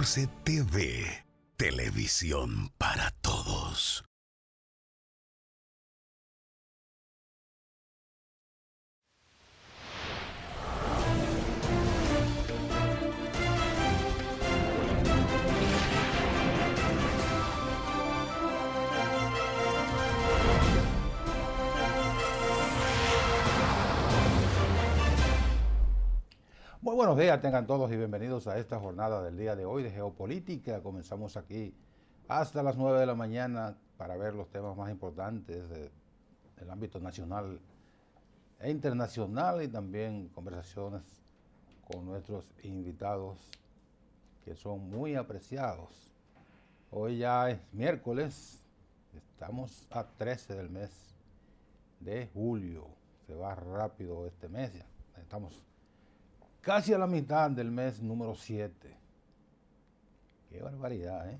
14 TV, televisión para todos. Muy buenos días, tengan todos y bienvenidos a esta jornada del día de hoy de geopolítica. Comenzamos aquí hasta las 9 de la mañana para ver los temas más importantes del ámbito nacional e internacional y también conversaciones con nuestros invitados que son muy apreciados. Hoy ya es miércoles, estamos a 13 del mes de julio, se va rápido este mes ya, estamos casi a la mitad del mes número 7. Qué barbaridad, ¿eh?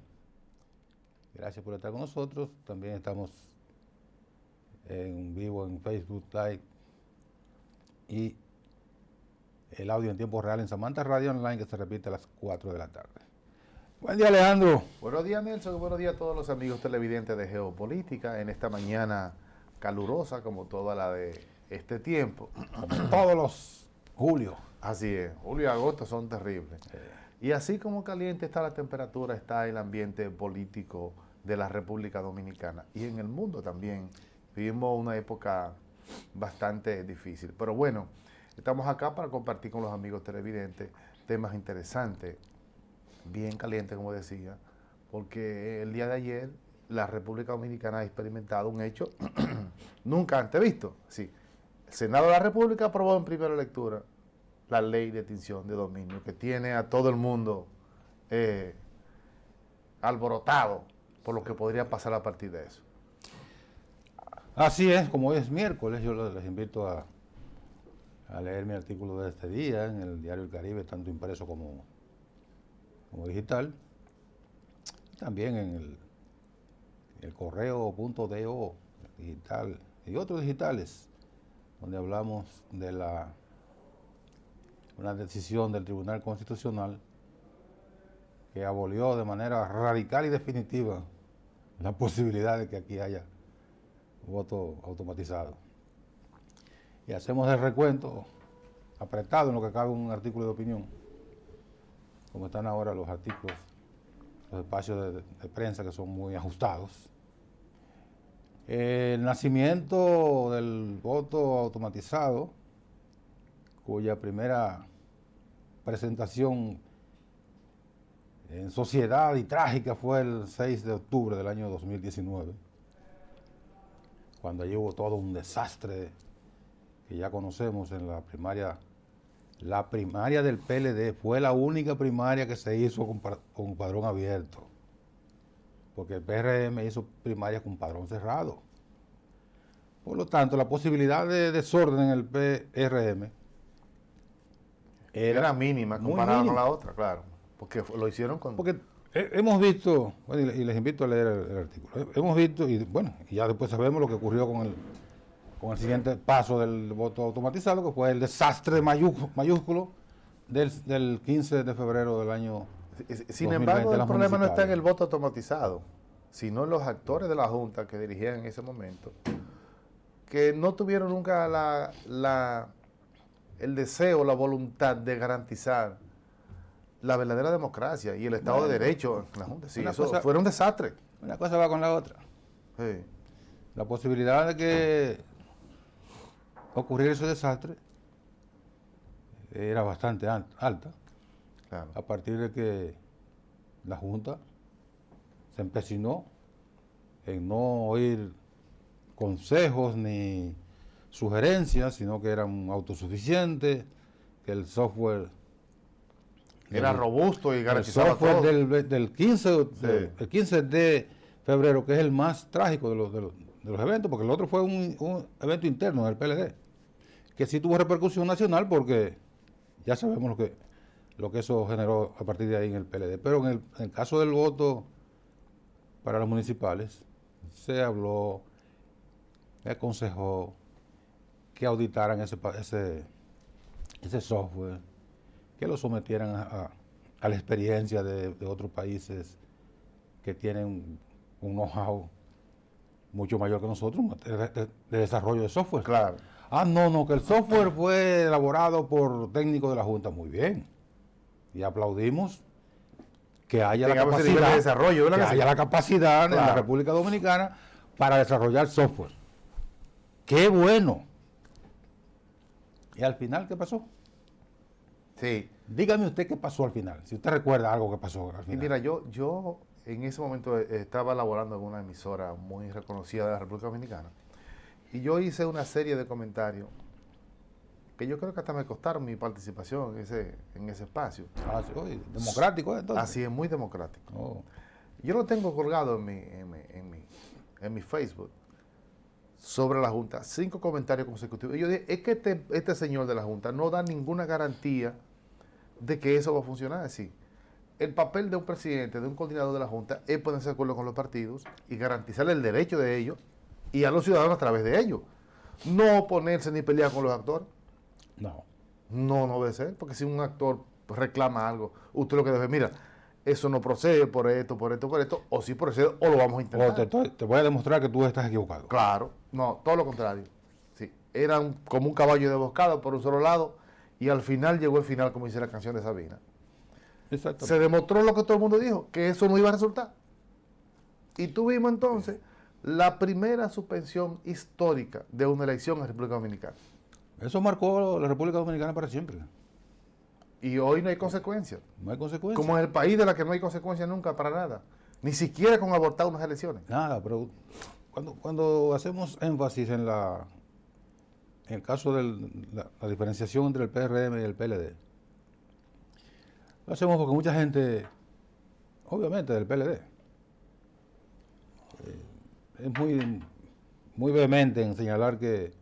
Gracias por estar con nosotros. También estamos en vivo en Facebook Live y el audio en tiempo real en Samantha Radio Online, que se repite a las 4 de la tarde. Buen día, Alejandro. Buenos días, Nelson. Buenos días a todos los amigos televidentes de Geopolítica en esta mañana calurosa como toda la de este tiempo. Como todos los julio. Así es, julio y agosto son terribles. Y así como caliente está la temperatura, está el ambiente político de la República Dominicana. Y en el mundo también vivimos una época bastante difícil. Pero bueno, estamos acá para compartir con los amigos televidentes temas interesantes, bien calientes como decía, porque el día de ayer la República Dominicana ha experimentado un hecho nunca antes visto. Sí, el Senado de la República aprobó en primera lectura la ley de extinción de dominio, que tiene a todo el mundo alborotado por lo que podría pasar a partir de eso. Así es, como hoy es miércoles, yo les invito a leer mi artículo de este día en el Diario El Caribe, tanto impreso como digital. También en el correo.do digital y otros digitales, donde hablamos de una decisión del Tribunal Constitucional que abolió de manera radical y definitiva la posibilidad de que aquí haya voto automatizado. Y hacemos el recuento apretado en lo que cabe un artículo de opinión, como están ahora los artículos, los espacios de prensa que son muy ajustados. El nacimiento del voto automatizado, cuya primera presentación en sociedad y trágica fue el 6 de octubre del año 2019, cuando allí hubo todo un desastre que ya conocemos en la primaria. La primaria del PLD fue la única primaria que se hizo con padrón abierto, porque el PRM hizo primaria con padrón cerrado. Por lo tanto, la posibilidad de desorden en el PRM era mínima comparada con la otra, claro, porque lo hicieron con... Porque hemos visto, bueno, y les invito a leer el artículo, hemos visto, y bueno, y ya después sabemos lo que ocurrió con el siguiente paso del voto automatizado, que fue el desastre mayúsculo del 15 de febrero del año 2020. Sin embargo, el problema no está en el voto automatizado, sino en los actores de la Junta que dirigían en ese momento, que no tuvieron nunca el deseo, la voluntad de garantizar la verdadera democracia y el Estado de Derecho en la Junta. Sí, eso fue un desastre. Una cosa va con la otra. Sí. La posibilidad de que ocurriera ese desastre era bastante alta, Claro. a partir de que la Junta se empecinó en no oír consejos ni sugerencias, sino que eran autosuficientes, que el software era robusto y garantizaba el software todo. del 15, el 15 de febrero, que es el más trágico de los eventos, porque el otro fue un evento interno del PLD, que sí tuvo repercusión nacional, porque ya sabemos lo que eso generó a partir de ahí en el PLD. Pero en el caso del voto para los municipales, se habló, se aconsejó que auditaran ese software, que lo sometieran a la experiencia de otros países que tienen un know-how mucho mayor que nosotros de desarrollo de software. Claro. Ah, no, que el software fue elaborado por técnicos de la Junta. Muy bien. Y aplaudimos que haya la Tengamos ese nivel capacidad, de desarrollo, ¿verdad que que sí? haya la capacidad en la Claro. República Dominicana para desarrollar software. ¡Qué bueno! ¿Y al final qué pasó? Sí. Dígame usted qué pasó al final, si usted recuerda algo que pasó al Y final. mira, yo en ese momento estaba laborando en una emisora muy reconocida de la República Dominicana. Y yo hice una serie de comentarios que yo creo que hasta me costaron mi participación en ese espacio. Ah, sí, oye, democrático, entonces. Así es, muy democrático. Oh, Yo lo tengo colgado en mi Facebook sobre la Junta, 5 comentarios consecutivos. Y yo dije, es que este señor de la Junta no da ninguna garantía de que eso va a funcionar así. El papel de un presidente, de un coordinador de la Junta, es ponerse de acuerdo con los partidos y garantizarle el derecho de ellos y a los ciudadanos a través de ellos. No oponerse ni pelear con los actores. no. No debe ser, porque si un actor reclama algo, usted lo que debe, mira, eso no procede por esto, o sí procede, o lo vamos a O intentar. te voy a demostrar que tú estás equivocado. Claro, no, todo lo contrario. Sí, era como un caballo de boscada por un solo lado, y al final llegó el final, como dice la canción de Sabina. Exactamente. Se demostró lo que todo el mundo dijo, que eso no iba a resultar. Y tuvimos entonces la primera suspensión histórica de una elección en República Dominicana. Eso marcó la República Dominicana para siempre. Y hoy no hay consecuencias. No hay consecuencias. Como en el país de la que no hay consecuencias nunca para nada. Ni siquiera con abortar unas elecciones. Nada, pero cuando hacemos énfasis en el caso de la diferenciación entre el PRM y el PLD, lo hacemos porque mucha gente, obviamente del PLD, es muy vehemente en señalar que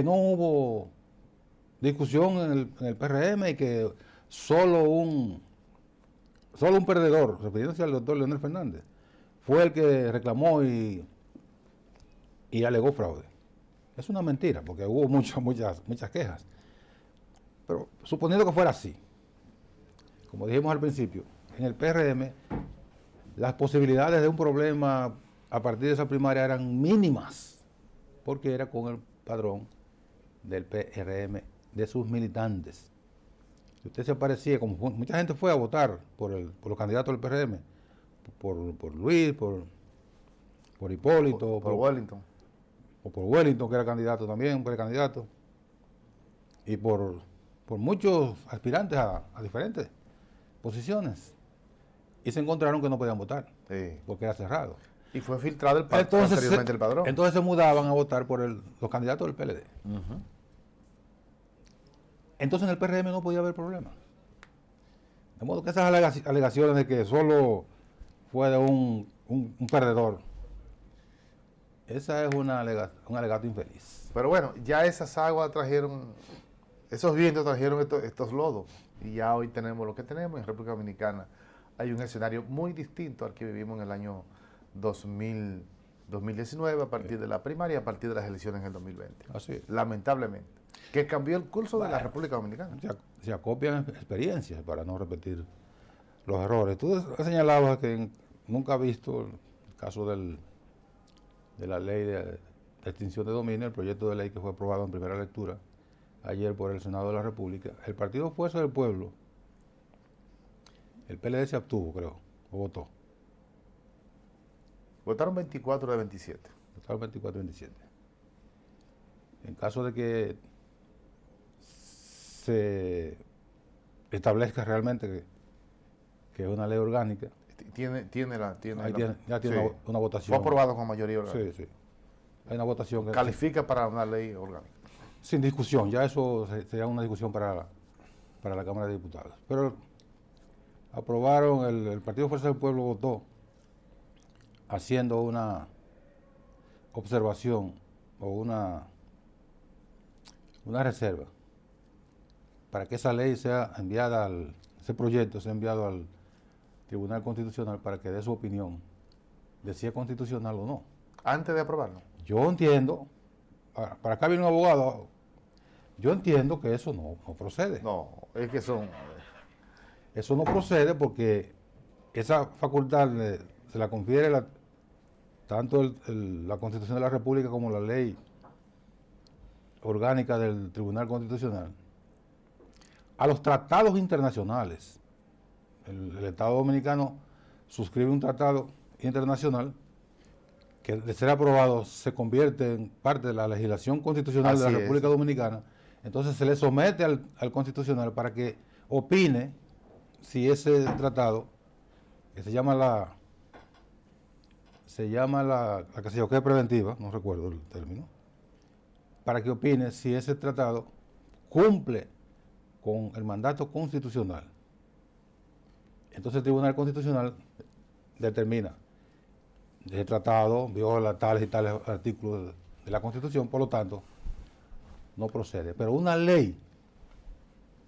no hubo discusión en el PRM y que solo un perdedor, refiriéndose al doctor Leonel Fernández, fue el que reclamó y alegó fraude. Es una mentira, porque hubo muchas quejas. Pero suponiendo que fuera así, como dijimos al principio, en el PRM las posibilidades de un problema a partir de esa primaria eran mínimas, porque era con el padrón del PRM, de sus militantes. Si usted se aparecía, como mucha gente fue a votar por los candidatos del PRM, por Luis, por Hipólito, Por Wellington. o por Wellington, que era candidato también, precandidato, y por muchos aspirantes a diferentes posiciones. Y se encontraron que no podían votar, Sí. porque era cerrado. Y fue filtrado Entonces, anteriormente el padrón. entonces se mudaban a votar por los candidatos del PLD. Ujú. Entonces en el PRM no podía haber problema. De modo que esas alegaciones de que solo fue de un perdedor, esa es un alegato infeliz. Pero bueno, ya esas aguas trajeron, esos vientos trajeron estos lodos. Y ya hoy tenemos lo que tenemos. En República Dominicana hay un escenario muy distinto al que vivimos en el año 2019, a partir de la primaria, a partir de las elecciones en el 2020. Así es. Lamentablemente. Que cambió el curso de la República Dominicana. Se acopian experiencias para no repetir los errores. Tú señalabas que nunca has visto el caso de la ley de extinción de dominio, el proyecto de ley que fue aprobado en primera lectura ayer por el Senado de la República. El Partido Fuerza del Pueblo, el PLD se abstuvo, creo, o votó. Votaron 24 de 27. Votaron 24-27. En caso de que se establezca realmente que es una ley orgánica, Tiene ahí ya tiene sí. una votación. Fue aprobado con mayoría orgánica. Sí, sí. Hay una votación que Califica para una ley orgánica. sin discusión, ya eso sería una discusión para la Cámara de Diputados. Pero aprobaron, el Partido Fuerza del Pueblo votó haciendo una observación o una reserva para que esa ley sea enviada ese proyecto sea enviado al Tribunal Constitucional para que dé su opinión de si es constitucional o no. Antes de aprobarlo. Yo entiendo, para acá viene un abogado, Yo entiendo que eso no procede. No, es que son... Eso no procede porque esa facultad se la confiere tanto la Constitución de la República como la ley orgánica del Tribunal Constitucional a los tratados internacionales. El Estado Dominicano suscribe un tratado internacional que, de ser aprobado, se convierte en parte de la legislación constitucional de la República Dominicana. Entonces se le somete al Constitucional para que opine si ese tratado, que se llama la que se yo que es preventiva, no recuerdo el término, para que opine si ese tratado cumple con el mandato constitucional. Entonces el Tribunal Constitucional determina, ese tratado viola tales y tales artículos de la Constitución, por lo tanto, no procede. Pero una ley,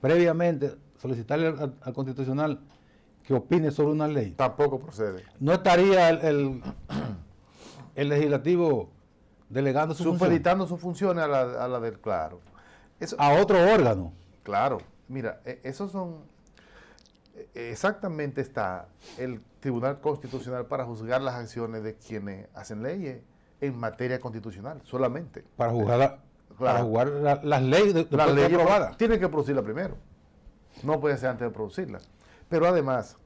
previamente, solicitarle al Constitucional que opine sobre una ley, Tampoco procede. no estaría el legislativo delegando su función Supeditando sus funciones a la del claro. Eso, a otro órgano. claro, mira, esos son... Exactamente está el Tribunal Constitucional para juzgar las acciones de quienes hacen leyes en materia constitucional, solamente. Para jugar, Claro. las leyes después La de ley aprobada. tiene que producirla primero. No puede ser antes de producirla. Pero además,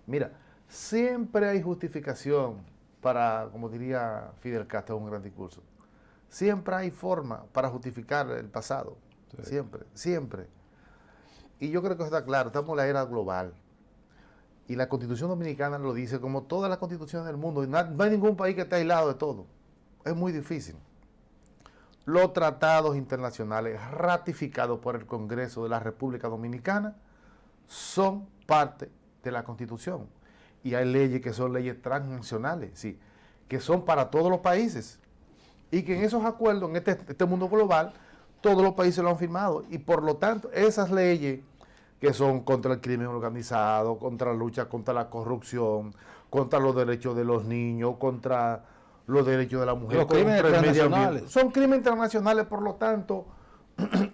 mira, siempre hay justificación para, como diría Fidel Castro en un gran discurso, siempre hay forma para justificar el pasado. Sí. Siempre, siempre. Y yo creo que está claro, estamos en la era global. Y la Constitución Dominicana lo dice, como todas las constituciones del mundo. Y no hay ningún país que esté aislado de todo. Es muy difícil. Los tratados internacionales ratificados por el Congreso de la República Dominicana son parte de la Constitución. Y hay leyes que son leyes transnacionales, sí, que son para todos los países. Y que en esos acuerdos, en este mundo global, todos los países lo han firmado. Y por lo tanto, esas leyes que son contra el crimen organizado, contra la lucha contra la corrupción, contra los derechos de los niños, contra los derechos de la mujer, Los crímenes contra el medio ambiente. transnacionales. Son crímenes internacionales, por lo tanto,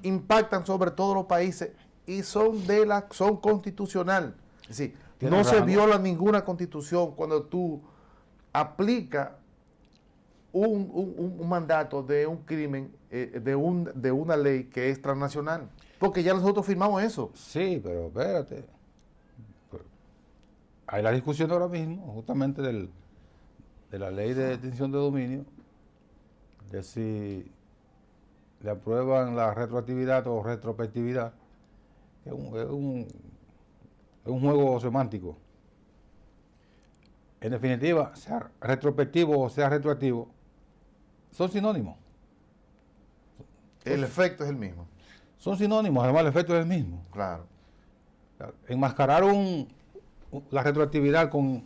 impactan sobre todos los países y son constitucional. Es decir, Tiene no se rango. viola ninguna constitución cuando tú aplicas un mandato de un crimen, de una ley que es transnacional. Porque ya nosotros firmamos eso. Sí, pero espérate. Hay la discusión ahora mismo, justamente de la ley de extinción de dominio, de si le aprueban la retroactividad o retrospectividad. Es un juego semántico. En definitiva, sea retrospectivo o sea retroactivo, son sinónimos. El efecto es el mismo. Son sinónimos, además el efecto es el mismo. Claro. Enmascarar la retroactividad con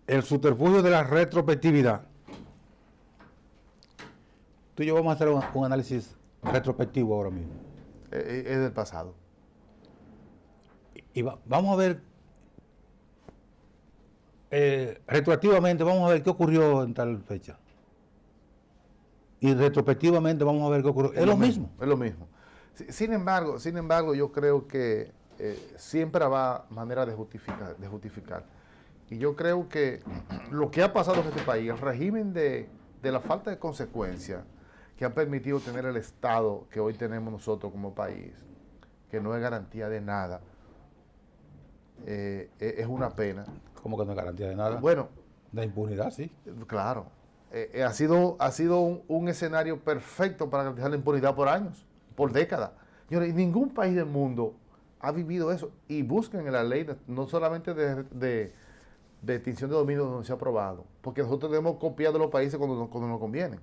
el subterfugio de la retrospectividad. Tú y yo vamos a hacer un análisis retrospectivo ahora mismo. Es del pasado. Y vamos a ver, retroactivamente, vamos a ver qué ocurrió en tal fecha. Y retrospectivamente vamos a ver qué ocurrió. Es lo mismo. Es lo mismo. Sin embargo, yo creo que siempre habrá manera de justificar. Y yo creo que lo que ha pasado en este país, el régimen de la falta de consecuencia que ha permitido tener el Estado que hoy tenemos nosotros como país, que no es garantía de nada, es una pena. ¿Cómo que no es garantía de nada? Bueno, De impunidad, sí. claro. Ha sido un escenario perfecto para garantizar la impunidad por años, por décadas. Señores, ningún país del mundo ha vivido eso. Y busquen en la ley, no solamente de extinción de dominio donde se ha aprobado, porque nosotros tenemos copiado de los países cuando nos conviene.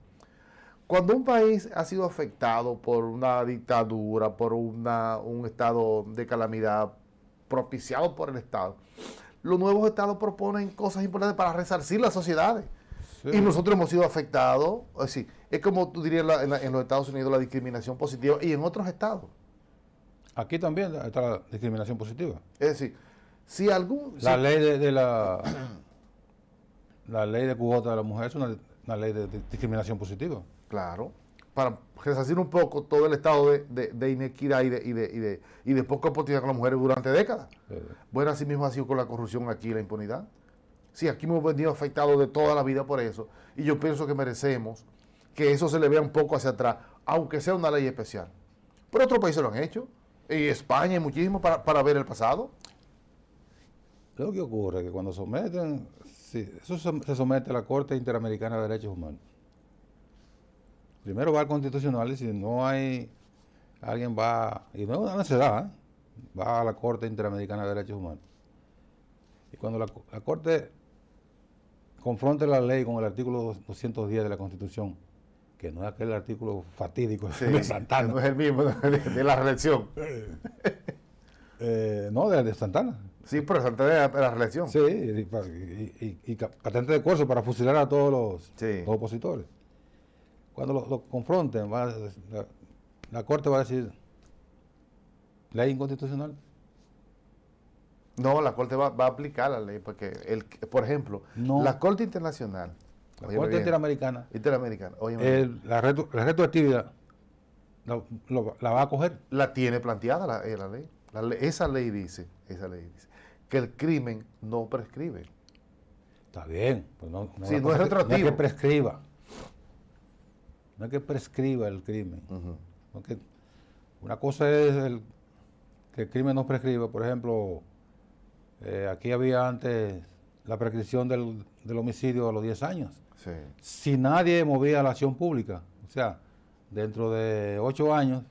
Cuando un país ha sido afectado por una dictadura, por un estado de calamidad propiciado por el Estado, los nuevos estados proponen cosas importantes para resarcir las sociedades. Sí. Y nosotros hemos sido afectados. Es decir, es como tú dirías en los Estados Unidos la discriminación positiva y en otros estados. Aquí también está la discriminación positiva. Es decir, si algún... La si- ley la ley de cuota de la mujer es una ley de discriminación positiva. Claro, para resarcir un poco todo el estado de inequidad y de poca oportunidad con las mujeres durante décadas. Bueno, así mismo ha sido con la corrupción aquí, la impunidad. Sí, aquí hemos venido afectados de toda la vida por eso, y yo pienso que merecemos que eso se le vea un poco hacia atrás, aunque sea una ley especial. Pero otros países lo han hecho, y España y muchísimo para ver el pasado. Lo que ocurre es que cuando someten, sí, eso se somete a la Corte Interamericana de Derechos Humanos. Primero va al Constitucional y si no hay, alguien va, y no es una necedad, va a la Corte Interamericana de Derechos Humanos. Y cuando la Corte confronte la ley con el artículo 210 de la Constitución, que no es aquel artículo fatídico de Santana. No es el mismo de la reelección. No, de Santana. Sí, pero Santana de la reelección. Sí, y patente de curso para fusilar a todos los opositores. Cuando lo confronten, la Corte va a decir, ley inconstitucional. No, la Corte va a aplicar la ley, porque, por ejemplo, la Corte Internacional, la Corte Interamericana, la retroactividad la va a coger. La tiene planteada la ley. Esa ley dice que el crimen no prescribe. Está bien, pues no es retroactivo. No es que prescriba. No es que prescriba el crimen. Porque una cosa es que el crimen no prescriba. Por ejemplo, aquí había antes la prescripción del homicidio a los 10 años. Sí. Si nadie movía la acción pública, o sea, dentro de 8 años,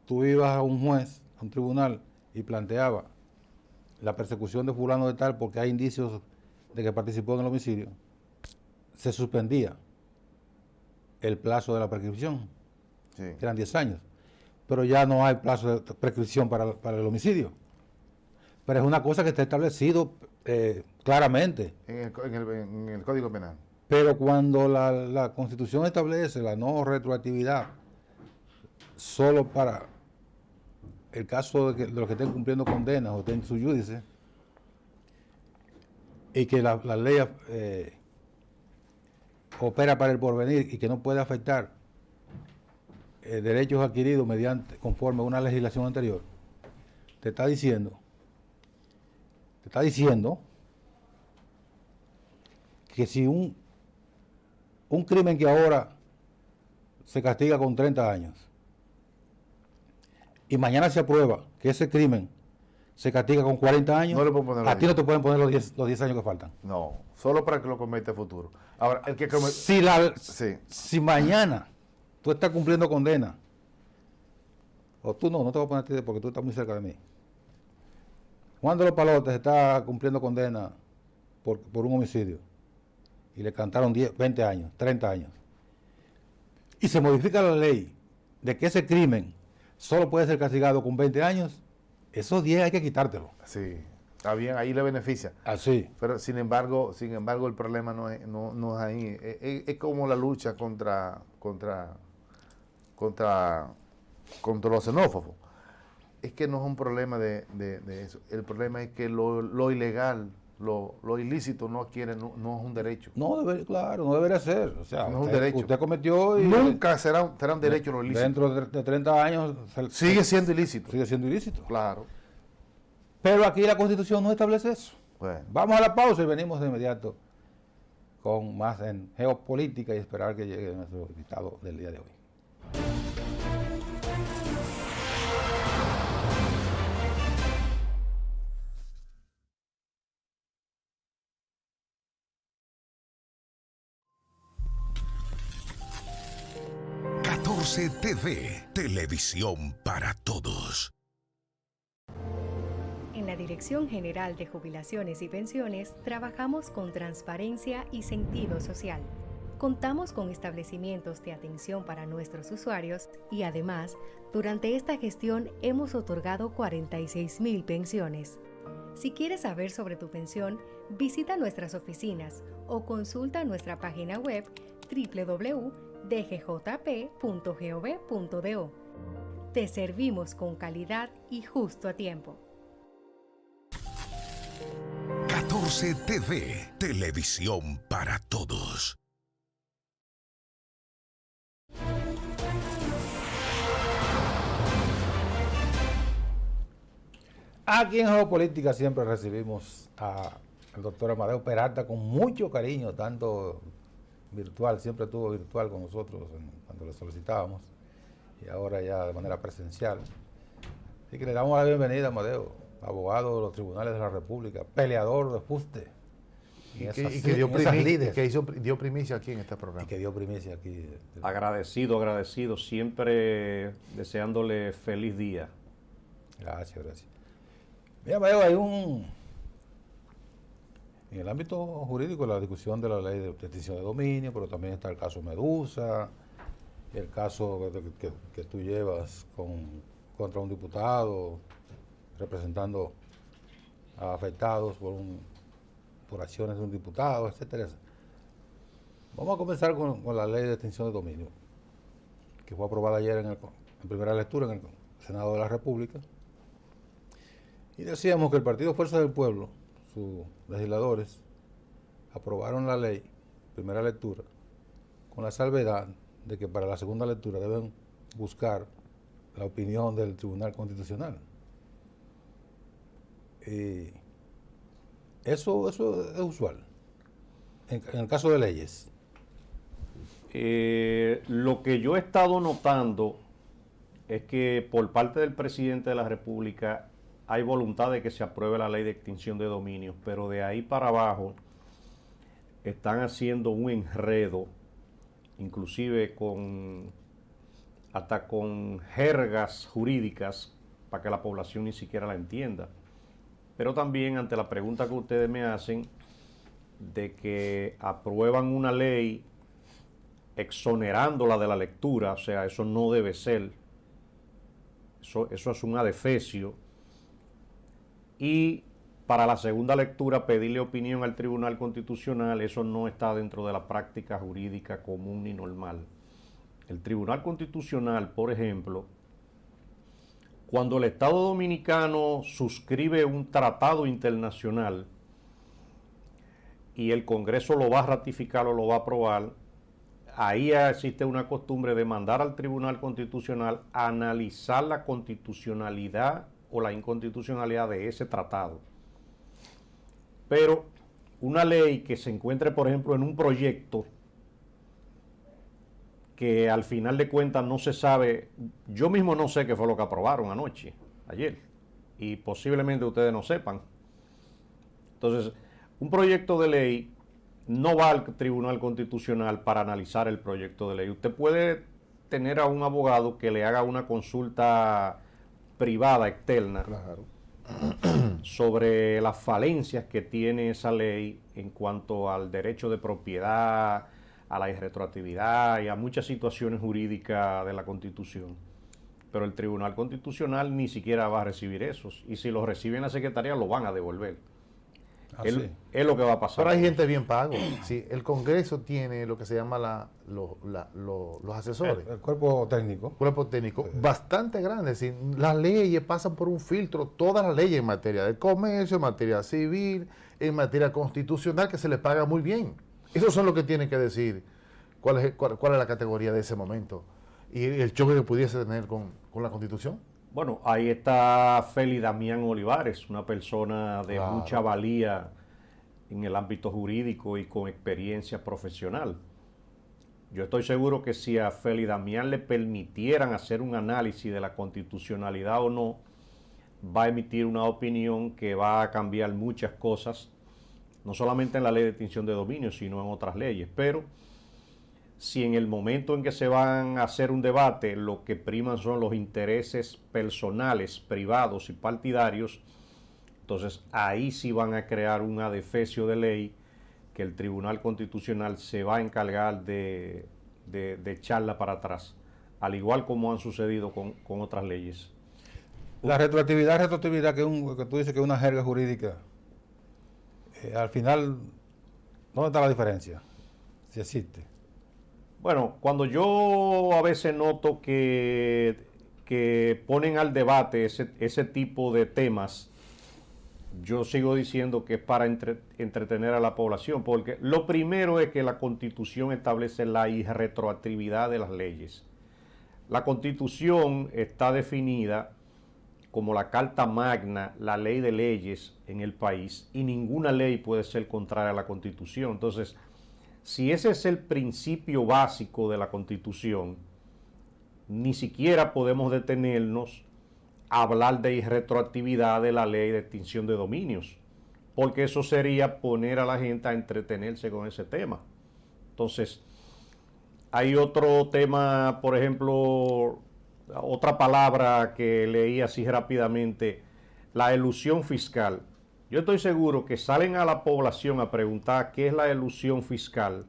tú ibas a un juez, a un tribunal, y planteabas la persecución de fulano de tal porque hay indicios de que participó en el homicidio, se suspendía el plazo de la prescripción, que eran 10 años. Pero ya no hay plazo de prescripción para el homicidio. Pero es una cosa que está establecido claramente. En el Código Penal. Pero cuando la Constitución establece la no retroactividad solo para el caso de los que estén cumpliendo condenas o estén su judice, y que la ley opera para el porvenir y que no puede afectar derechos adquiridos conforme a una legislación anterior, te está diciendo que si un crimen que ahora se castiga con 30 años y mañana se aprueba que ese crimen se castiga con 40 años, a ti no te pueden poner los 10 años que faltan. No, solo para que lo cometa el futuro. Ahora, el que si mañana tú estás cumpliendo condena, o tú no te voy a poner a ti porque tú estás muy cerca de mí. Juan de los Palotes está cumpliendo condena por un homicidio y le cantaron 10, 20 años, 30 años. Y se modifica la ley de que ese crimen solo puede ser castigado con 20 años, esos 10 hay que quitártelo. Sí, está bien, ahí le beneficia. Así. Pero sin embargo, el problema no es ahí. Es como la lucha contra los xenófobos. Es que no es un problema de eso. El problema es que lo ilegal, lo ilícito no es un derecho. No debería ser. O sea, no es un derecho. Usted cometió y nunca será un derecho lo ilícito. Dentro de 30 años sigue siendo ilícito. Sigue siendo ilícito. Claro. Pero aquí la Constitución no establece eso. Bueno. Vamos a la pausa y venimos de inmediato con más en geopolítica y esperar que llegue nuestro invitado del día de hoy. TV, televisión para todos. En la Dirección General de Jubilaciones y Pensiones trabajamos con transparencia y sentido social. Contamos con establecimientos de atención para nuestros usuarios y además, durante esta gestión hemos otorgado 46,000 pensiones. Si quieres saber sobre tu pensión, visita nuestras oficinas o consulta nuestra página web www.dgjp.gov.do. Te servimos con calidad y justo a tiempo. 14 TV, televisión para todos. Aquí en Geopolítica siempre recibimos al doctor Amadeo Peralta con mucho cariño, tanto virtual, siempre estuvo virtual con nosotros cuando le solicitábamos, y ahora ya de manera presencial. Así que le damos la bienvenida a Amadeo, abogado de los tribunales de la República, peleador de fuste. Y que dio primicia aquí en este programa. Y que dio primicia aquí. Agradecido, siempre deseándole feliz día. Gracias. Mira, Amadeo, hay en el ámbito jurídico la discusión de la ley de extinción de dominio, pero también está el caso Medusa, el caso que tú llevas contra un diputado representando a afectados por acciones de un diputado, etcétera. Vamos a comenzar con la ley de extinción de dominio, que fue aprobada ayer en primera lectura en el Senado de la República. Y decíamos que el Partido Fuerza del Pueblo, sus legisladores, aprobaron la ley, primera lectura, con la salvedad de que para la segunda lectura deben buscar la opinión del Tribunal Constitucional. Y eso es usual, en el caso de leyes. Lo que yo he estado notando es que por parte del presidente de la República hay voluntad de que se apruebe la ley de extinción de dominios, pero de ahí para abajo están haciendo un enredo, inclusive hasta con jergas jurídicas para que la población ni siquiera la entienda. Pero también ante la pregunta que ustedes me hacen de que aprueban una ley exonerándola de la lectura, o sea, eso no debe ser, eso es un adefesio, y para la segunda lectura pedirle opinión al Tribunal Constitucional, eso no está dentro de la práctica jurídica común y normal. El Tribunal Constitucional, por ejemplo, cuando el Estado Dominicano suscribe un tratado internacional y el Congreso lo va a ratificar o lo va a aprobar, ahí existe una costumbre de mandar al Tribunal Constitucional a analizar la constitucionalidad o la inconstitucionalidad de ese tratado. Pero una ley que se encuentre, por ejemplo, en un proyecto que al final de cuentas no se sabe, yo mismo no sé qué fue lo que aprobaron ayer, y posiblemente ustedes no sepan. Entonces, un proyecto de ley no va al Tribunal Constitucional para analizar el proyecto de ley. Usted puede tener a un abogado que le haga una consulta privada, externa, Claro. sobre las falencias que tiene esa ley en cuanto al derecho de propiedad, a la irretroactividad y a muchas situaciones jurídicas de la Constitución. Pero el Tribunal Constitucional ni siquiera va a recibir esos. Y si los recibe en la Secretaría, lo van a devolver. Sí. Es lo que va a pasar. Pero hay gente bien pago. Sí, el Congreso tiene lo que se llama los asesores. El cuerpo técnico. Cuerpo técnico bastante grande. Es decir, las leyes pasan por un filtro, todas las leyes en materia de comercio, en materia civil, en materia constitucional, que se les paga muy bien. Esos son los que tienen que decir cuál es la categoría de ese momento y el choque que pudiese tener con la Constitución. Bueno, ahí está Félix Damián Olivares, una persona de mucha valía en el ámbito jurídico y con experiencia profesional. Yo estoy seguro que si a Félix Damián le permitieran hacer un análisis de la constitucionalidad o no, va a emitir una opinión que va a cambiar muchas cosas, no solamente en la ley de extinción de dominio, sino en otras leyes. Pero si en el momento en que se van a hacer un debate, lo que priman son los intereses personales, privados y partidarios, entonces ahí sí van a crear un adefesio de ley que el Tribunal Constitucional se va a encargar de echarla para atrás, al igual como han sucedido con otras leyes. La retroactividad que tú dices que es una jerga jurídica, al final, ¿dónde está la diferencia? Si existe. Bueno, cuando yo a veces noto que ponen al debate ese tipo de temas, yo sigo diciendo que es para entretener a la población, porque lo primero es que la Constitución establece la irretroactividad de las leyes. La Constitución está definida como la Carta Magna, la ley de leyes en el país, y ninguna ley puede ser contraria a la Constitución. Entonces, si ese es el principio básico de la Constitución, ni siquiera podemos detenernos a hablar de irretroactividad de la ley de extinción de dominios, porque eso sería poner a la gente a entretenerse con ese tema. Entonces, hay otro tema, por ejemplo, otra palabra que leí así rápidamente, la elusión fiscal. Yo estoy seguro que salen a la población a preguntar qué es la elusión fiscal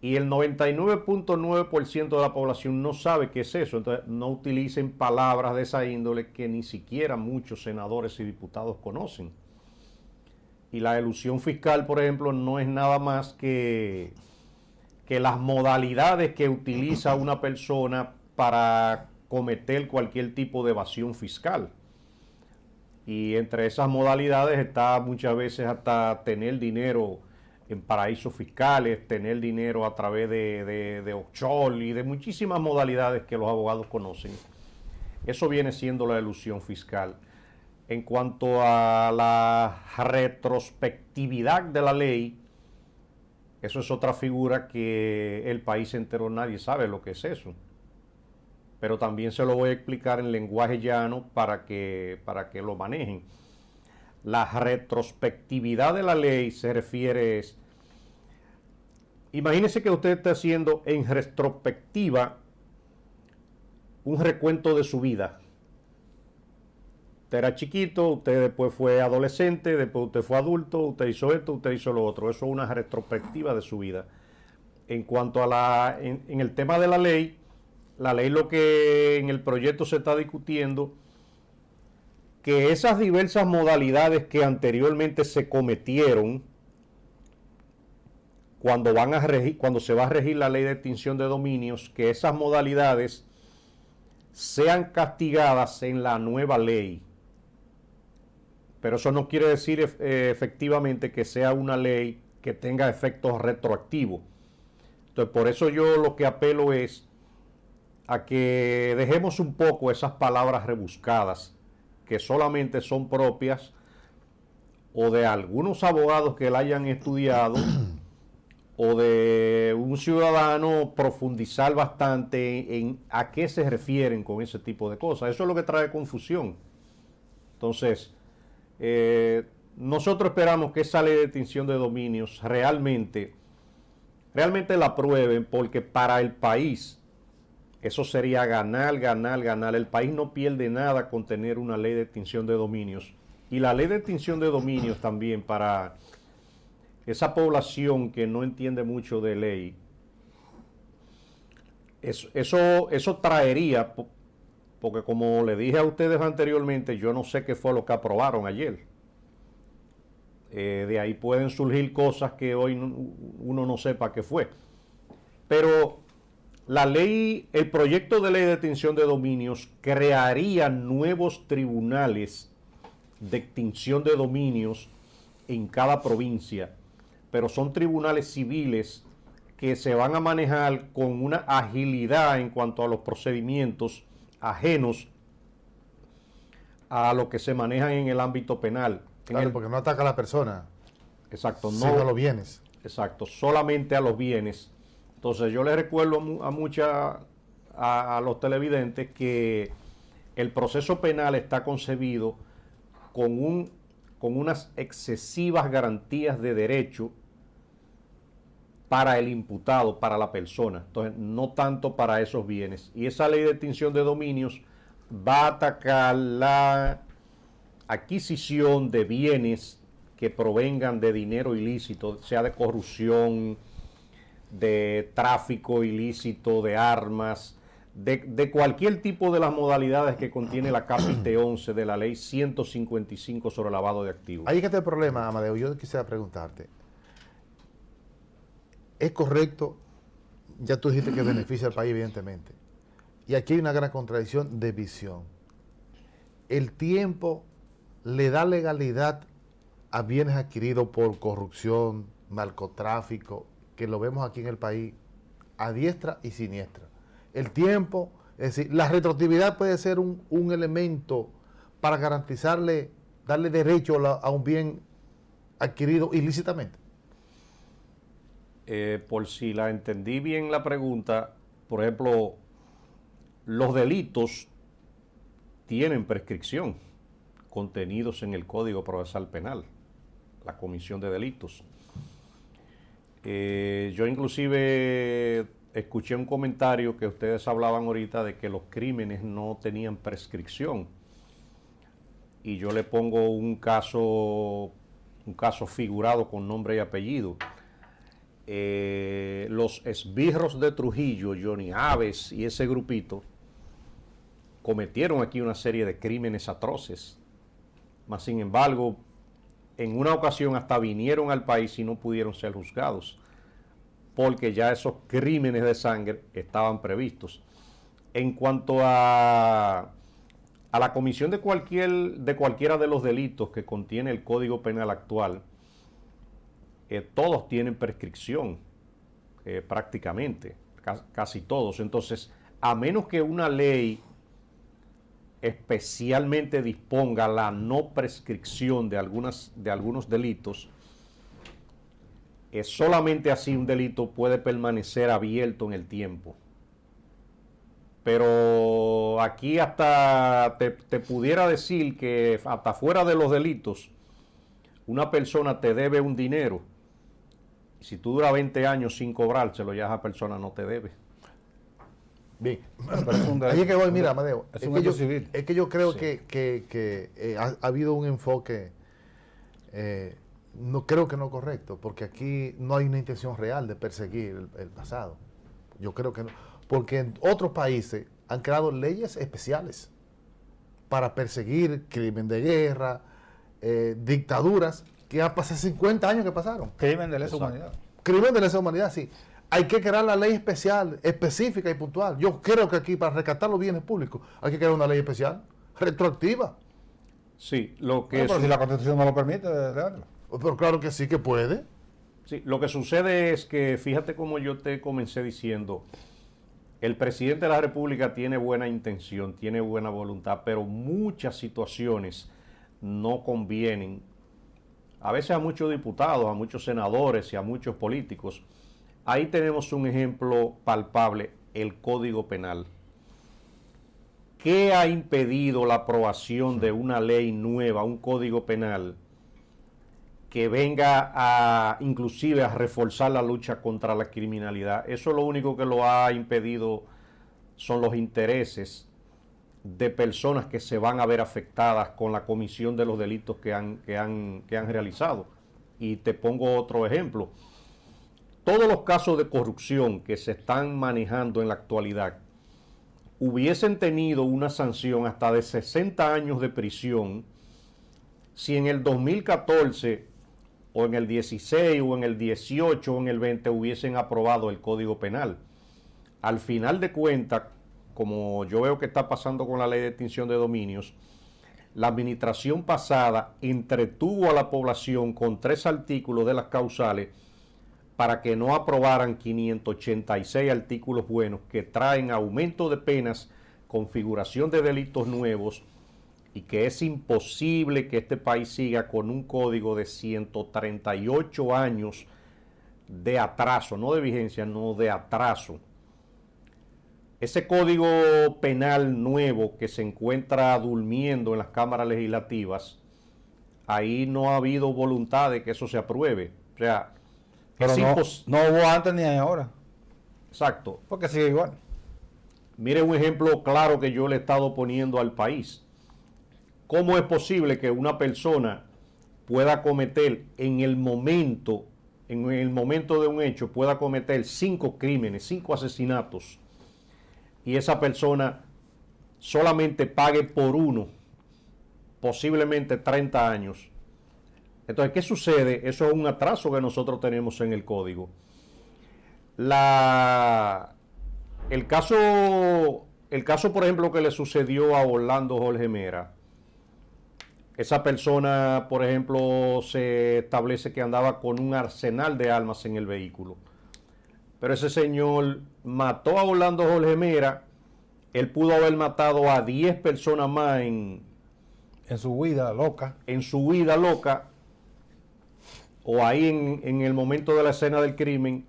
y el 99.9% de la población no sabe qué es eso. Entonces no utilicen palabras de esa índole que ni siquiera muchos senadores y diputados conocen. Y la elusión fiscal, por ejemplo, no es nada más que las modalidades que utiliza una persona para cometer cualquier tipo de evasión fiscal. Y entre esas modalidades está muchas veces hasta tener dinero en paraísos fiscales, tener dinero a través de offshore y de muchísimas modalidades que los abogados conocen. Eso viene siendo la elusión fiscal. En cuanto a la retrospectividad de la ley, eso es otra figura que el país entero nadie sabe lo que es eso. Pero también se lo voy a explicar en lenguaje llano para que lo manejen. La retrospectividad de la ley se refiere, imagínese que usted está haciendo en retrospectiva un recuento de su vida. Usted era chiquito, usted después fue adolescente, después usted fue adulto, usted hizo esto, usted hizo lo otro. Eso es una retrospectiva de su vida. En cuanto a en el tema de la ley lo que en el proyecto se está discutiendo, que esas diversas modalidades que anteriormente se cometieron cuando se va a regir la ley de extinción de dominios, que esas modalidades sean castigadas en la nueva ley. Pero eso no quiere decir efectivamente que sea una ley que tenga efectos retroactivos. Entonces, por eso yo lo que apelo es a que dejemos un poco esas palabras rebuscadas que solamente son propias o de algunos abogados que la hayan estudiado o de un ciudadano profundizar bastante en a qué se refieren con ese tipo de cosas. Eso es lo que trae confusión. Entonces, nosotros esperamos que esa ley de extinción de dominios realmente la aprueben, porque para el país eso sería ganar, ganar, ganar. El país no pierde nada con tener una ley de extinción de dominios. Y la ley de extinción de dominios también para esa población que no entiende mucho de ley, eso traería, porque como le dije a ustedes anteriormente, yo no sé qué fue lo que aprobaron ayer. De ahí pueden surgir cosas que hoy uno no sepa qué fue. Pero el proyecto de ley de extinción de dominios crearía nuevos tribunales de extinción de dominios en cada provincia, pero son tribunales civiles que se van a manejar con una agilidad en cuanto a los procedimientos ajenos a lo que se maneja en el ámbito penal. Claro, porque no ataca a la persona. Exacto, no sino a los bienes. Exacto, solamente a los bienes. Entonces yo les recuerdo a los televidentes que el proceso penal está concebido con unas excesivas garantías de derecho para el imputado, para la persona. Entonces, no tanto para esos bienes. Y esa ley de extinción de dominios va a atacar la adquisición de bienes que provengan de dinero ilícito, sea de corrupción, de tráfico ilícito, de armas, de cualquier tipo de las modalidades que contiene la capítulo 11 de la ley 155 sobre lavado de activos. Ahí que está el problema, Amadeo. Yo quisiera preguntarte. ¿Es correcto? Ya tú dijiste que beneficia al país, evidentemente. Y aquí hay una gran contradicción de visión. El tiempo le da legalidad a bienes adquiridos por corrupción, narcotráfico, que lo vemos aquí en el país a diestra y siniestra. El tiempo Es decir, la retroactividad puede ser un elemento para darle derecho a un bien adquirido ilícitamente. Por si la entendí bien la pregunta, por ejemplo, los delitos tienen prescripción contenidos en el Código Procesal Penal, la comisión de delitos. Yo inclusive escuché un comentario que ustedes hablaban ahorita de que los crímenes no tenían prescripción. Y yo le pongo un caso figurado con nombre y apellido. Los esbirros de Trujillo, Johnny Aves y ese grupito, cometieron aquí una serie de crímenes atroces. Mas, sin embargo, en una ocasión hasta vinieron al país y no pudieron ser juzgados, porque ya esos crímenes de sangre estaban previstos. En cuanto a la comisión de cualquiera de los delitos que contiene el Código Penal actual, todos tienen prescripción, prácticamente, casi todos. Entonces, a menos que una ley especialmente disponga la no prescripción de algunos delitos, solamente así un delito puede permanecer abierto en el tiempo. Pero aquí hasta te pudiera decir que hasta fuera de los delitos, una persona te debe un dinero. Si tú duras 20 años sin cobrárselo, ya esa persona no te debe. Bien. Ahí es que voy, mira, Amadeo, civil. es que yo creo Sí. que ha habido un enfoque, no creo que no correcto, porque aquí no hay una intención real de perseguir el pasado. Yo creo que no, porque en otros países han creado leyes especiales para perseguir crimen de guerra, dictaduras, que han pasado 50 años que pasaron. Crimen de lesa humanidad. Crimen de lesa humanidad, sí. Hay que crear la ley especial, específica y puntual. Yo creo que aquí, para rescatar los bienes públicos, hay que crear una ley especial, retroactiva. Sí, lo que Pero si la Constitución no lo permite, Leandro. Pero claro que sí que puede. Sí, lo que sucede es que, fíjate como yo te comencé diciendo, el presidente de la República tiene buena intención, tiene buena voluntad, pero muchas situaciones no convienen, a veces a muchos diputados, a muchos senadores y a muchos políticos. Ahí tenemos un ejemplo palpable, el Código Penal. ¿Qué ha impedido la aprobación de una ley nueva, un Código Penal, que venga inclusive a reforzar la lucha contra la criminalidad? Eso lo único que lo ha impedido son los intereses de personas que se van a ver afectadas con la comisión de los delitos que han realizado. Y te pongo otro ejemplo. Todos los casos de corrupción que se están manejando en la actualidad hubiesen tenido una sanción hasta de 60 años de prisión si en el 2014 o en el 16 o en el 18 o en el 20 hubiesen aprobado el Código Penal. Al final de cuentas, como yo veo que está pasando con la ley de extinción de dominios, la administración pasada entretuvo a la población con 3 artículos de las causales para que no aprobaran 586 artículos buenos que traen aumento de penas, configuración de delitos nuevos, y que es imposible que este país siga con un código de 138 años de atraso, no de vigencia, no de atraso. Ese código penal nuevo que se encuentra durmiendo en las cámaras legislativas, ahí no ha habido voluntad de que eso se apruebe. O sea, Pero no hubo antes ni ahora. Exacto. Porque sigue igual. Mire un ejemplo claro que yo le he estado poniendo al país. ¿Cómo es posible que una persona pueda cometer en el momento de un hecho, pueda cometer 5 crímenes, 5 asesinatos, y esa persona solamente pague por uno, posiblemente 30 años? Entonces, ¿qué sucede? Eso es un atraso que nosotros tenemos en el código. El caso, por ejemplo, que le sucedió a Orlando Jorge Mera, esa persona, por ejemplo, se establece que andaba con un arsenal de armas en el vehículo. Pero ese señor mató a Orlando Jorge Mera él pudo haber matado a 10 personas más En su vida loca. en su vida loca, o ahí en el momento de la escena del crimen,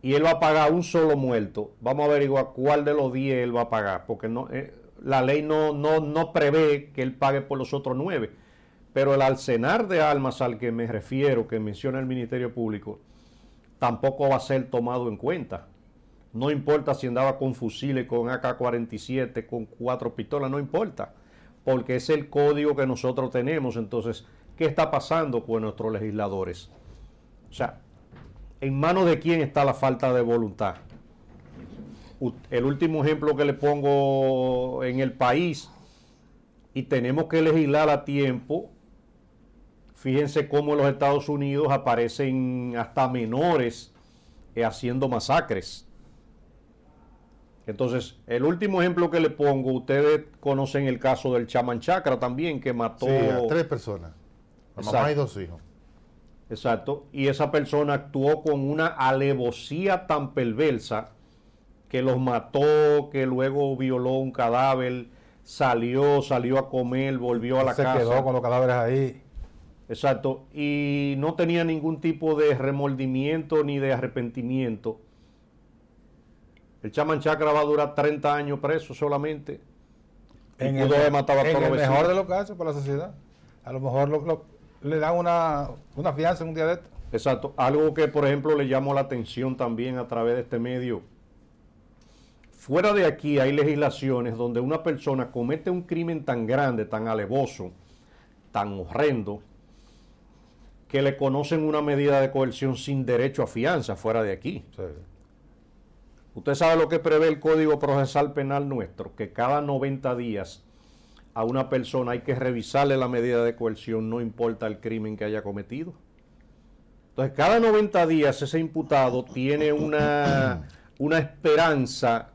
y él va a pagar un solo muerto. Vamos a averiguar cuál de los 10 él va a pagar, porque no, la ley no prevé que él pague por los otros 9. Pero el arsenal de armas al que me refiero, que menciona el Ministerio Público, tampoco va a ser tomado en cuenta. No importa si andaba con fusiles, con AK-47, con 4 pistolas, no importa, porque es el código que nosotros tenemos. Entonces, ¿qué está pasando con nuestros legisladores? O sea, ¿en manos de quién está la falta de voluntad? El último ejemplo que le pongo en el país, y tenemos que legislar a tiempo. Fíjense cómo en los Estados Unidos aparecen hasta menores haciendo masacres. Entonces, el último ejemplo que le pongo, ustedes conocen el caso del Chaman Chakra también, que mató... Sí, a 3 personas. La mamá y 2 hijos. Exacto. Y esa persona actuó con una alevosía tan perversa que los mató, que luego violó un cadáver, salió a comer, volvió a la casa. Se quedó con los cadáveres ahí. Exacto, y no tenía ningún tipo de remordimiento ni de arrepentimiento. El Chaman Chakra va a durar 30 años preso solamente. En pudo haber matado a todos los el vecinos. mejor de los casos para la sociedad. A lo mejor le dan una fianza en un día de esto. Exacto, algo que por ejemplo le llamó la atención también a través de este medio. Fuera de aquí hay legislaciones donde una persona comete un crimen tan grande, tan alevoso, tan horrendo, que le conocen una medida de coerción sin derecho a fianza fuera de aquí. Sí. Usted sabe lo que prevé el Código Procesal Penal nuestro, que cada 90 días a una persona hay que revisarle la medida de coerción, no importa el crimen que haya cometido. Entonces, cada 90 días ese imputado tiene una esperanza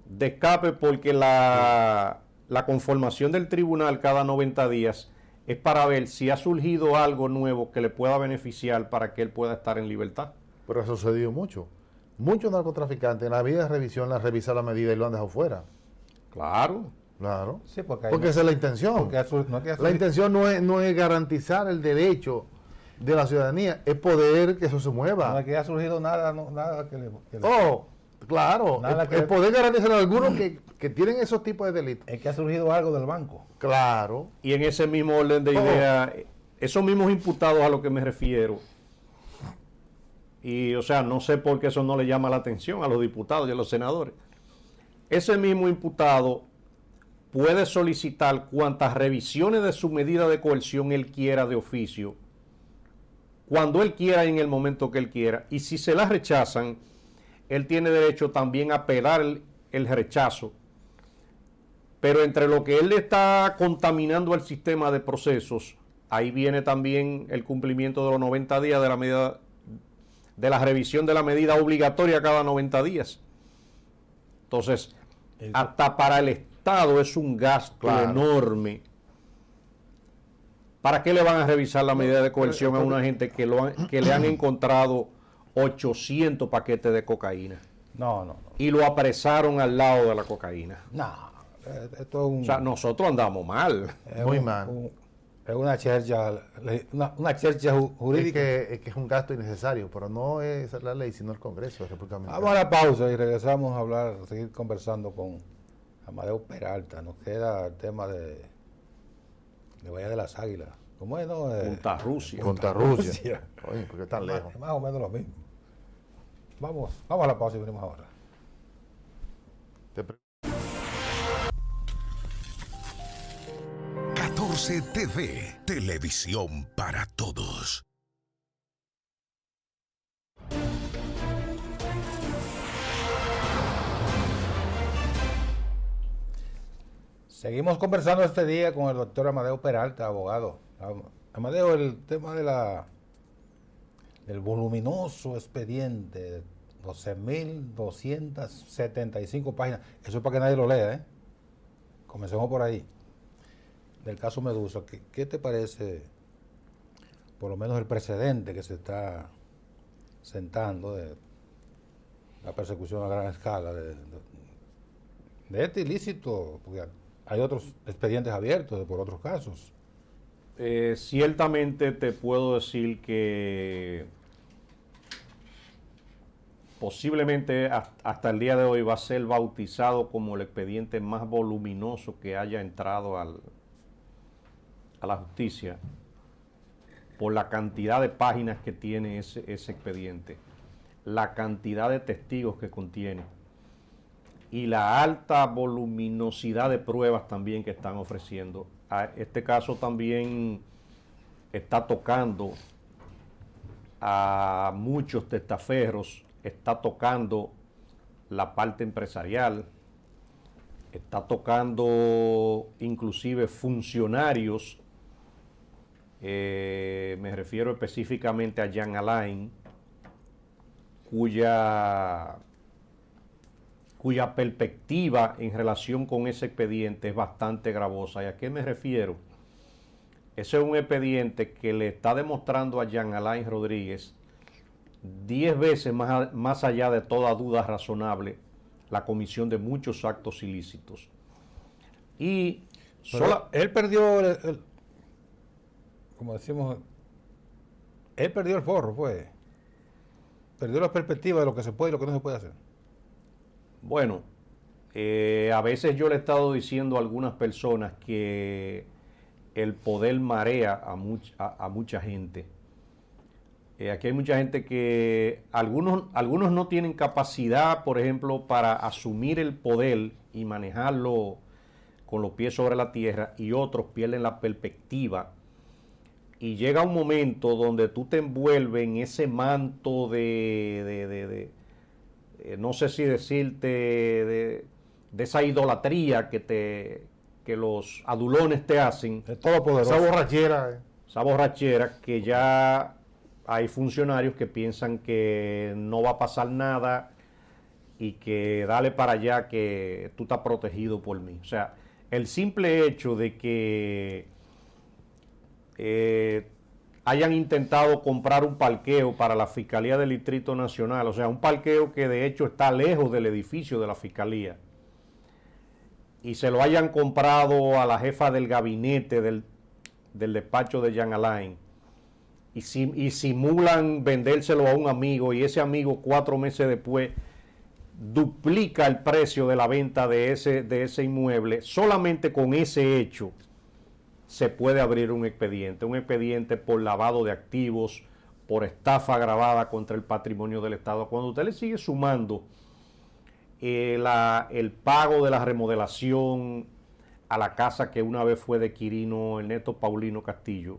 de escape, porque la conformación del tribunal cada 90 días es para ver si ha surgido algo nuevo que le pueda beneficiar para que él pueda estar en libertad. Pero ha sucedido mucho. Muchos narcotraficantes en la vida de revisión la revisan la medida y lo han dejado fuera. Claro. Claro. Sí, porque Porque esa es la intención. porque no es que La intención no es garantizar el derecho de la ciudadanía, es poder que eso se no mueva. es que ha surgido nada, nada que le Oh, claro. Nada que- El poder garantizar a algunos que tienen esos tipos de delitos. es que ha surgido algo del banco. Claro. Y en ese mismo orden de ideas, esos mismos imputados a los que me refiero, y o sea, no sé por qué eso no le llama la atención a los diputados y a los senadores, ese mismo imputado puede solicitar cuantas revisiones de su medida de coerción él quiera de oficio, cuando él quiera y en el momento que él quiera, y si se las rechazan, él tiene derecho también a apelar el rechazo. Pero entre lo que él está contaminando el sistema de procesos, ahí viene también el cumplimiento de los 90 días de la medida, de la revisión de la medida obligatoria cada 90 días. Entonces, hasta para el Estado es un gasto Claro. enorme. ¿Para qué le van a revisar la medida de coerción a una gente que le han encontrado 800 paquetes de cocaína No. y lo apresaron al lado de la cocaína? No. Esto es un... O sea, nosotros andamos mal. es muy un- mal. es una chercha, una chercha jurídica. Es que es un gasto innecesario, pero no es la ley, sino el Congreso de la República Dominicana. Vamos a la pausa y regresamos a hablar, a seguir conversando con Amadeo Peralta. Nos queda el tema de Bahía de las Águilas. ¿Cómo es, no? Punta Rusia. Contra Rusia. Oye, ¿por qué tan lejos? Más o menos lo mismo. Vamos a la pausa y venimos ahora. Te pre- 14 TV, televisión para todos. Seguimos conversando este día con el doctor Amadeo Peralta, abogado. Amadeo, el tema del voluminoso expediente de 12.275 páginas. Eso es para que nadie lo lea, ¿eh? Comencemos por ahí. Del caso Medusa, ¿qué te parece, por lo menos el precedente que se está sentando de la persecución a gran escala de este ilícito, porque hay otros expedientes abiertos por otros casos. Ciertamente te puedo decir que posiblemente hasta el día de hoy va a ser bautizado como el expediente más voluminoso que haya entrado a la justicia por la cantidad de páginas que tiene ese expediente, la cantidad de testigos que contiene y la alta voluminosidad de pruebas también que están ofreciendo. Este caso también está tocando a muchos testaferros, está tocando la parte empresarial, está tocando inclusive funcionarios, me refiero específicamente a Jean Alain, cuya perspectiva en relación con ese expediente es bastante gravosa. ¿Y a qué me refiero? Ese es un expediente que le está demostrando a Jean Alain Rodríguez 10 veces más allá de toda duda razonable la comisión de muchos actos ilícitos. Y él perdió, como decimos, él perdió el forro, perdió la perspectiva de lo que se puede y lo que no se puede hacer. Bueno, a veces yo le he estado diciendo a algunas personas que el poder marea a mucha gente. Aquí hay mucha gente que algunos no tienen capacidad, por ejemplo, para asumir el poder y manejarlo con los pies sobre la tierra, y otros pierden la perspectiva. Y llega un momento donde tú te envuelves en ese manto no sé si decirte, de esa idolatría que los adulones te hacen. Es todopoderoso. Esa borrachera que ya hay funcionarios que piensan que no va a pasar nada y que dale para allá que tú estás protegido por mí. O sea, el simple hecho de que hayan intentado comprar un parqueo para la Fiscalía del Distrito Nacional, o sea, un parqueo que de hecho está lejos del edificio de la Fiscalía, y se lo hayan comprado a la jefa del gabinete del despacho de Jean Alain, y simulan vendérselo a un amigo, y ese amigo 4 meses después duplica el precio de la venta de ese inmueble. Solamente con ese hecho se puede abrir un expediente por lavado de activos, por estafa agravada contra el patrimonio del Estado. Cuando usted le sigue sumando el pago de la remodelación a la casa que una vez fue de Quirino Ernesto Paulino Castillo,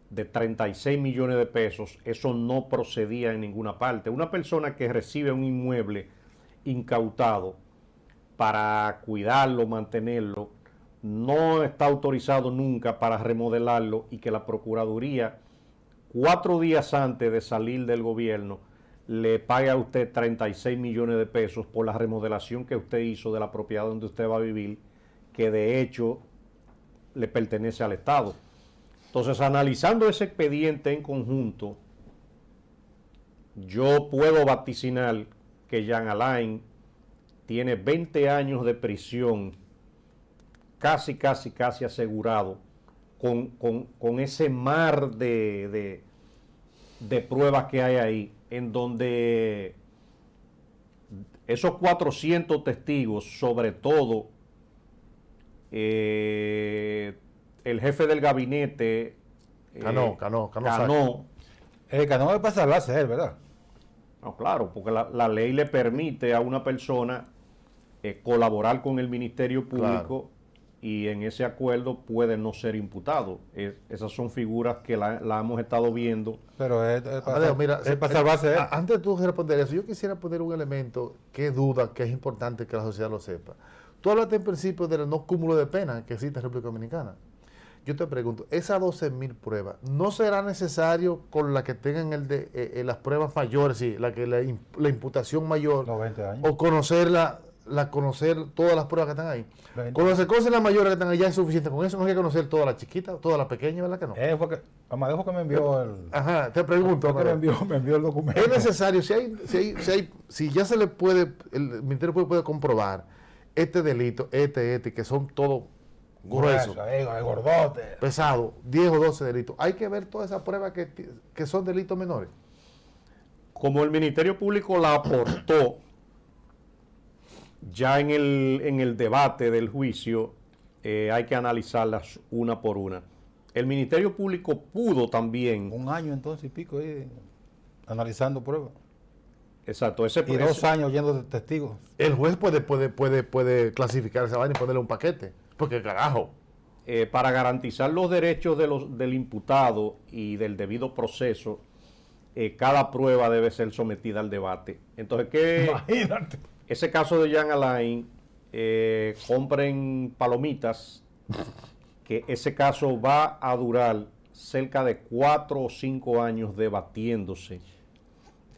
de 36 millones de pesos, eso no procedía en ninguna parte. Una persona que recibe un inmueble incautado para cuidarlo, mantenerlo, no está autorizado nunca para remodelarlo, y que la Procuraduría 4 días antes de salir del gobierno le pague a usted 36 millones de pesos por la remodelación que usted hizo de la propiedad donde usted va a vivir, que de hecho le pertenece al Estado. Entonces, analizando ese expediente en conjunto, yo puedo vaticinar que Jean Alain tiene 20 años de prisión casi asegurado, con ese mar de pruebas que hay ahí, en donde esos 400 testigos, sobre todo el jefe del gabinete, Cano. El Cano es para salvarse a él, ¿verdad? No, claro, porque la ley le permite a una persona colaborar con el Ministerio Público, claro, y en ese acuerdo puede no ser imputado. Esas son figuras que la hemos estado viendo. Pero es para salvarse a él. Antes de tú responder eso, yo quisiera poner un elemento que duda, que es importante que la sociedad lo sepa. Tú hablaste en principio del no cúmulo de penas que existe en República Dominicana. Yo te pregunto, esas 12.000 pruebas, ¿no será necesario con la que tengan las pruebas mayores, sí, la imputación mayor, 20 años, o conocer todas las pruebas que están ahí? Cuando se conocen las mayores que están ahí ya es suficiente. Con eso no hay que conocer todas las chiquitas, todas las pequeñas, ¿verdad que no? Amadeo fue que me envió el... Ajá, te pregunto. Me envió el documento. Es necesario, si ya se le puede, el Ministerio puede comprobar este delito, que son todos gruesos, gordote. pesados, 10 o 12 delitos. Hay que ver todas esas pruebas que son delitos menores. Como el Ministerio Público la aportó ya en el debate del juicio, hay que analizarlas una por una. El Ministerio Público pudo también... Un año entonces y pico ahí analizando pruebas. Exacto. Y 2 años yendo de testigos. El juez puede clasificar esa vaina y ponerle un paquete. Porque carajo. Para garantizar los derechos del imputado y del debido proceso, cada prueba debe ser sometida al debate. Entonces, Imagínate. Ese caso de Jean Alain, compren palomitas, que ese caso va a durar cerca de 4 o 5 años debatiéndose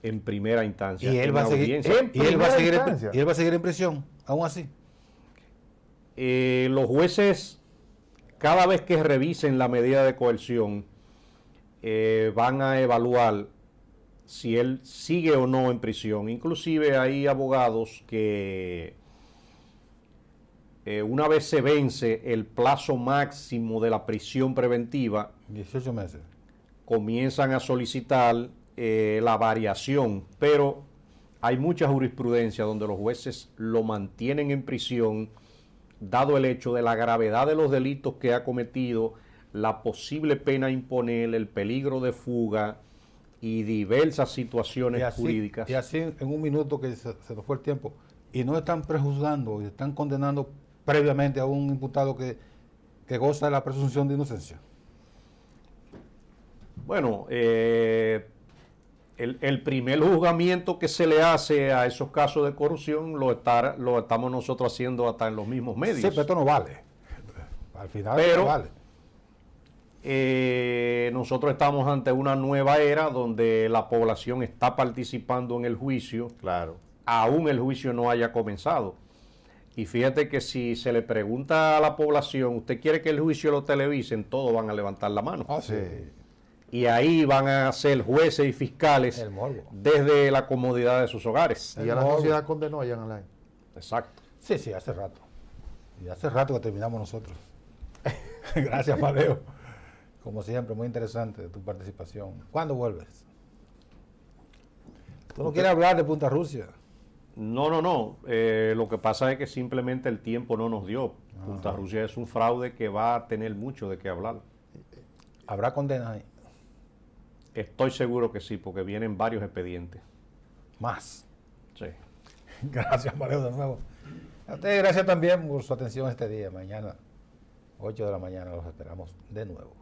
en primera instancia. Y él va a seguir, en prisión, aún así. Los jueces, cada vez que revisen la medida de coerción, van a evaluar si él sigue o no en prisión. Inclusive hay abogados que una vez se vence el plazo máximo de la prisión preventiva, 18 meses, comienzan a solicitar la variación, pero hay mucha jurisprudencia donde los jueces lo mantienen en prisión, dado el hecho de la gravedad de los delitos que ha cometido, la posible pena a imponer, el peligro de fuga y diversas situaciones jurídicas. Y así, en un minuto que se nos fue el tiempo, y no están prejuzgando, y están condenando previamente a un imputado que goza de la presunción de inocencia. Bueno, el primer juzgamiento que se le hace a esos casos de corrupción lo estamos nosotros haciendo hasta en los mismos medios. Sí, pero esto no vale. Al final no vale. Nosotros estamos ante una nueva era donde la población está participando en el juicio, Claro. aún el juicio no haya comenzado. Y fíjate que si se le pregunta a la población, ¿usted quiere que el juicio lo televisen? Todos van a levantar la mano. Ah, sí. Y ahí van a ser jueces y fiscales El morbo. desde la comodidad de sus hogares. Y ya la sociedad condenó a Jean Alain. Exacto. Sí, hace rato. Y hace rato que terminamos nosotros. Gracias, Madeo. Como siempre, muy interesante tu participación. ¿Cuándo vuelves? ¿Tú no quieres hablar de Punta Rusia? No. Lo que pasa es que simplemente el tiempo no nos dio. Punta Rusia es un fraude que va a tener mucho de qué hablar. ¿Habrá condena ahí? Estoy seguro que sí, porque vienen varios expedientes. Más. Sí. Gracias, Madeo, de nuevo. A ustedes gracias también por su atención este día. Mañana, 8 de la mañana, los esperamos de nuevo.